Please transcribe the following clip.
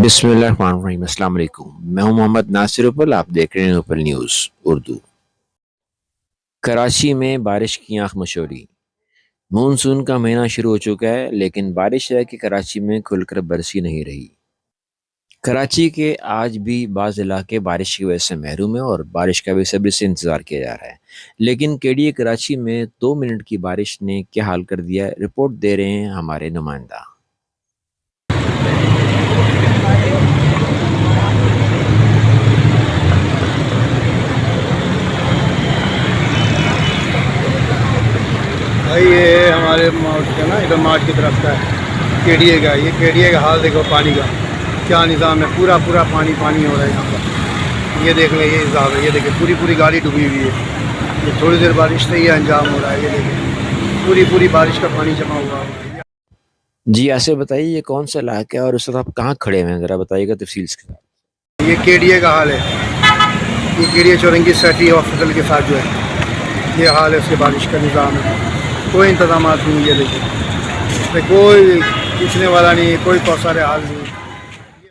بسم اللہ الرحمن الرحیم۔ السلام علیکم، میں ہوں محمد ناصر اپل، آپ دیکھ رہے ہیں اپل نیوز اردو۔ کراچی میں بارش کی آنکھ مشوری۔ مونسون کا مہینہ شروع ہو چکا ہے لیکن بارش ہے کہ کراچی میں کھل کر برسی نہیں رہی۔ کراچی کے آج بھی بعض علاقے بارش کی وجہ سے محروم ہیں اور بارش کا بے صبری سے انتظار کیا جا رہا ہے، لیکن کے ڈی اے کراچی میں 2 منٹ کی بارش نے کیا حال کر دیا ہے، رپورٹ دے رہے ہیں ہمارے نمائندہ۔ بھائی یہ ہمارے مارٹ کا نا ادھر مارٹ کی طرف کا ہے کے ڈی اے کا۔ یہ کے ڈی اے کا حال دیکھو، پانی کا کیا نظام ہے، پورا پانی ہو رہا ہے یہاں پر۔ یہ دیکھ لیں، یہ حساب ہے، یہ دیکھیں پوری گاڑی ڈوبی ہوئی ہے۔ یہ تھوڑی دیر بارش سے یہ انجام ہو رہا ہے، یہ دیکھیں پوری بارش کا پانی جمع ہوا ہے۔ جی ایسے بتائیے یہ کون سا علاقہ ہے اور اس وقت آپ کہاں کھڑے ہوئے ہیں، ذرا بتائیے گا تفصیل کے ساتھ۔ یہ کے ڈی اے کا حال ہے، یہ کے ڈی اے چورنگی سیٹی ہاسپٹل کے ساتھ جو ہے یہ حال ہے، اس کے بارش کا نظام ہے، کوئی انتظامات نہیں ہے، دیکھیں کوئی پوچھنے والا نہیں ہے، کوئی کوثر حال نہیں ہے۔